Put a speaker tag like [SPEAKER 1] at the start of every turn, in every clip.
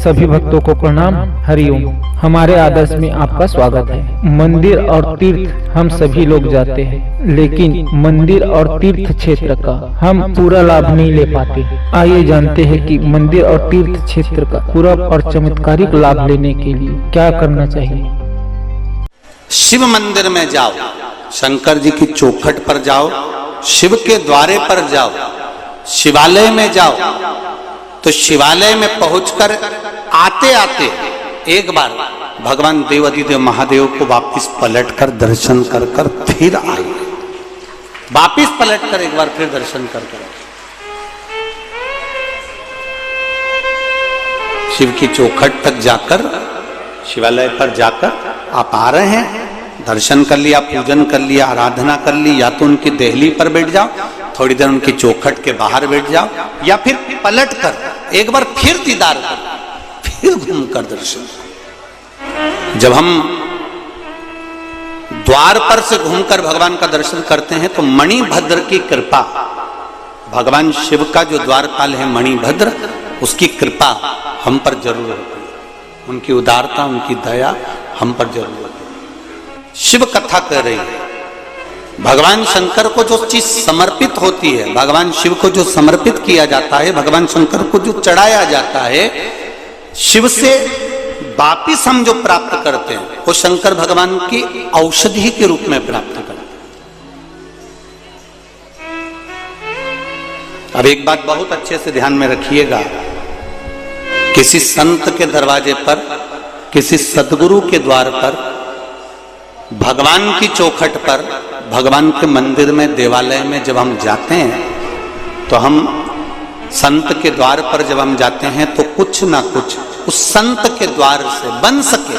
[SPEAKER 1] सभी भक्तों को प्रणाम। हरिओम। हमारे आदर्श में आपका स्वागत है। मंदिर और तीर्थ हम सभी लोग जाते हैं, लेकिन मंदिर और तीर्थ क्षेत्र का हम पूरा लाभ नहीं ले पाते। आइए जानते हैं कि मंदिर और तीर्थ क्षेत्र का पूरा और चमत्कारिक लाभ लेने के लिए क्या करना चाहिए।
[SPEAKER 2] शिव मंदिर में जाओ, शंकर जी की चौखट पर जाओ, शिव के द्वारे पर जाओ, शिवालय में जाओ, तो शिवालय में पहुंचकर आते आते एक बार भगवान देवाधिदेव महादेव को वापिस पलटकर दर्शन कर कर फिर आए। वापिस पलटकर एक बार फिर दर्शन कर कर शिव की चौखट तक जाकर, शिवालय पर जाकर आप आ रहे हैं, दर्शन कर लिया, पूजन कर लिया, आराधना कर ली, या तो उनकी देहली पर बैठ जाओ, थोड़ी देर उनकी चौखट के बाहर बैठ जाओ, या फिर पलट कर एक बार फिर दीदार कर, फिर घूमकर दर्शन। जब हम द्वार पर से घूमकर भगवान का दर्शन करते हैं तो मणिभद्र की कृपा, भगवान शिव का जो द्वारपाल है मणिभद्र, उसकी कृपा हम पर जरूर होती है, उनकी उदारता, उनकी दया हम पर जरूर होती है। शिव कथा कर रही है, भगवान शंकर को जो चीज समर्पित होती है, भगवान शिव को जो समर्पित किया जाता है, भगवान शंकर को जो चढ़ाया जाता है, शिव से वापिस हम जो प्राप्त करते हैं वो शंकर भगवान की औषधि के रूप में प्राप्त करते हैं। अब एक बात बहुत अच्छे से ध्यान में रखिएगा, किसी संत के दरवाजे पर, किसी सदगुरु के द्वार पर, भगवान की चौखट पर, भगवान के मंदिर में, देवालय में जब हम जाते हैं तो हम संत के द्वार पर जब हम जाते हैं तो कुछ ना कुछ उस संत के द्वार से बन सके,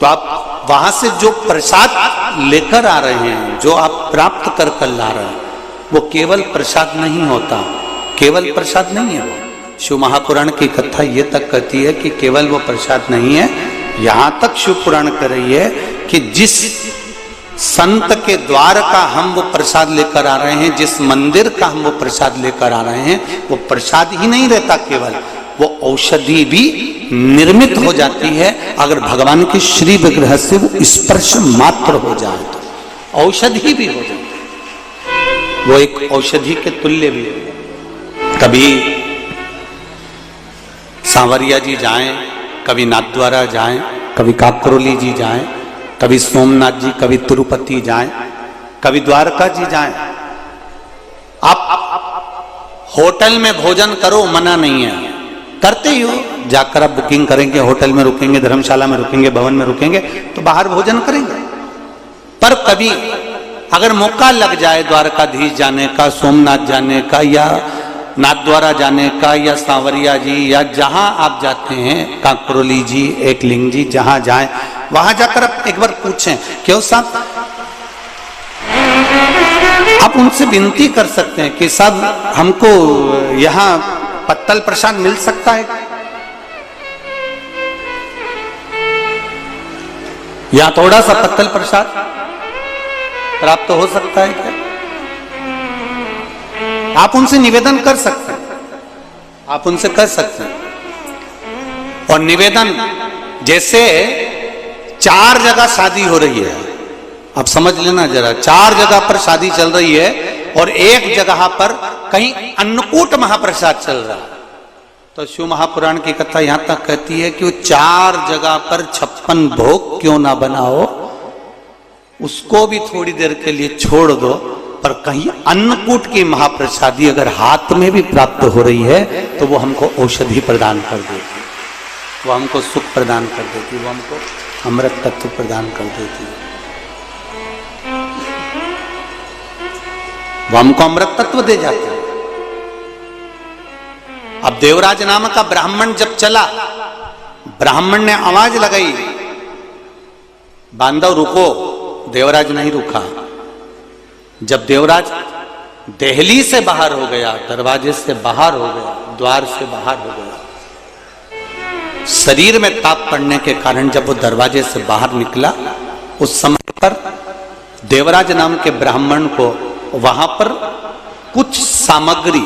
[SPEAKER 2] तो आप वहां से जो प्रसाद लेकर आ रहे हैं, जो आप प्राप्त कर कर ला रहे हैं, वो केवल प्रसाद नहीं होता, केवल प्रसाद नहीं है वो। शिव महापुराण की कथा ये तक कहती है कि केवल वो प्रसाद नहीं है, यहां तक शिव पुराण कर रही है कि जिस संत के द्वार का हम वो प्रसाद लेकर आ रहे हैं, जिस मंदिर का हम वो प्रसाद लेकर आ रहे हैं, वो प्रसाद ही नहीं रहता, केवल वो औषधि भी निर्मित हो जाती है। अगर भगवान के श्री विग्रह से वो स्पर्श मात्र हो जाए तो औषधि भी हो जाती है, वो एक औषधि के तुल्य भी हो। कभी सांवरिया जी जाएं, कभी नाथद्वारा जाएं, कभी काकरोली जी जाएं, कभी सोमनाथ जी, कभी तिरुपति जाएं, कभी द्वारका जी जाएं। आप होटल में भोजन करो, मना नहीं है, करते ही हो, जाकर आप बुकिंग करेंगे, होटल में रुकेंगे, धर्मशाला में रुकेंगे, भवन में रुकेंगे, तो बाहर भोजन करेंगे। पर कभी अगर मौका लग जाए द्वारकाधीश जाने का, सोमनाथ जाने का, या नाथद्वारा जाने का, या सांवरिया जी, या जहां आप जाते हैं, काकरोली जी, एकलिंग जी, जहां जाएं, वहां जाकर आप एक बार पूछें, क्यों साहब, आप उनसे विनती कर सकते हैं कि साहब हमको यहां पत्तल प्रसाद मिल सकता है, या थोड़ा सा पत्तल प्रसाद प्राप्त हो सकता है क्या? आप उनसे निवेदन कर सकते हैं, आप उनसे कर सकते हैं। और निवेदन, जैसे 4 जगह शादी हो रही है, आप समझ लेना जरा, 4 जगह पर शादी चल रही है और एक जगह पर कहीं अन्नकूट महाप्रसाद चल रहा है, तो शिव महापुराण की कथा यहां तक कहती है कि वो 4 जगह पर 56 भोग क्यों ना बनाओ, उसको भी थोड़ी देर के लिए छोड़ दो, पर कहीं अन्नकूट की महाप्रसादी अगर हाथ में भी प्राप्त हो रही है तो वो हमको औषधि प्रदान कर देती, वो हमको सुख प्रदान कर देती, वो हमको अमृत तत्व प्रदान कर देती है, वो हमको अमृत तत्व दे जाते हैं। अब देवराज नाम का ब्राह्मण जब चला, ब्राह्मण ने आवाज लगाई, बांधव रुको, देवराज नहीं रुका। जब देवराज देहली से बाहर हो गया, दरवाजे से बाहर हो गया, द्वार से बाहर हो गया, शरीर में ताप पड़ने के कारण जब वो दरवाजे से बाहर निकला, उस समय पर देवराज नाम के ब्राह्मण को वहां पर कुछ सामग्री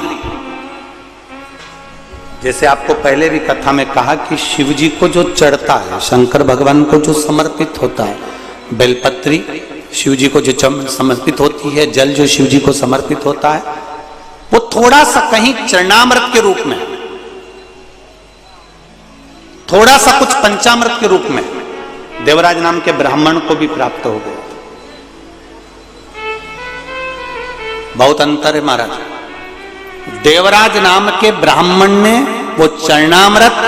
[SPEAKER 2] जैसे आपको पहले भी कथा में कहा कि शिव जी को जो चढ़ता है, शंकर भगवान को जो समर्पित होता है, बेलपत्री शिव जी को जो समर्पित होती है, जल जो शिव जी को समर्पित होता है, वो थोड़ा सा कहीं चरणामृत के रूप में, थोड़ा सा कुछ पंचामृत के रूप में देवराज नाम के ब्राह्मण को भी प्राप्त हो गया। बहुत अंतर है महाराज। देवराज नाम के ब्राह्मण ने वो चरणामृत,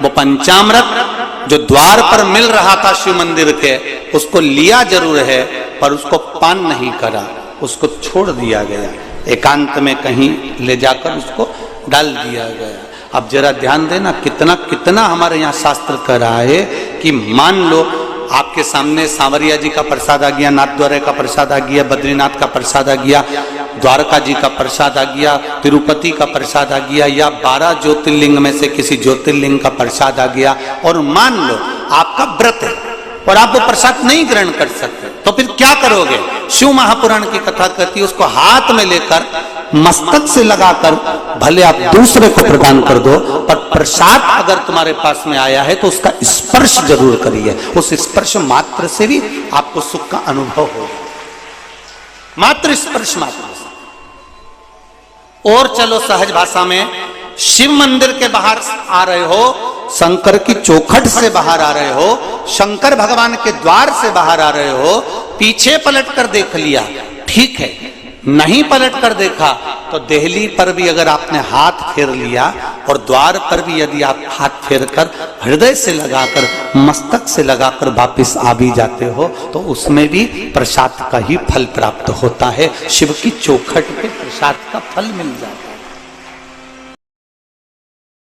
[SPEAKER 2] वो पंचामृत जो द्वार पर मिल रहा था शिव मंदिर के, उसको लिया जरूर है पर उसको पान नहीं करा, उसको छोड़ दिया गया, एकांत में कहीं ले जाकर उसको डाल दिया गया। अब जरा ध्यान देना, कितना कितना हमारे यहाँ शास्त्र कह रहा है कि मान लो आपके सामने सांवरिया जी का प्रसाद आ गया, नाथद्वारा का प्रसाद आ गया, बद्रीनाथ का प्रसाद आ गया, द्वारका जी का प्रसाद आ गया, तिरुपति का प्रसाद आ गया, या 12 ज्योतिर्लिंग में से किसी ज्योतिर्लिंग का प्रसाद आ गया, और मान लो आपका व्रत है और आप वो प्रसाद नहीं ग्रहण कर सकते, तो फिर क्या करोगे? शिव महापुराण की कथा कहती है उसको हाथ में लेकर मस्तक से लगाकर भले आप दूसरे को प्रदान कर दो, पर प्रसाद अगर तुम्हारे पास में आया है तो उसका स्पर्श जरूर करिए। उस स्पर्श मात्र से भी आपको सुख का अनुभव होगा, मात्र स्पर्श मात्र से। और चलो सहज भाषा में, शिव मंदिर के बाहर आ रहे हो, शंकर की चौखट से बाहर आ रहे हो, शंकर भगवान के द्वार से बाहर आ रहे हो, पीछे पलट कर देख लिया, ठीक है, नहीं पलट कर देखा तो देहली पर भी अगर आपने हाथ फेर लिया और द्वार पर भी यदि आप हाथ फेर कर हृदय से लगाकर, मस्तक से लगाकर वापिस आ भी जाते हो तो उसमें भी प्रसाद का ही फल प्राप्त होता है। शिव की चौखट पे प्रसाद का फल मिल जाता है।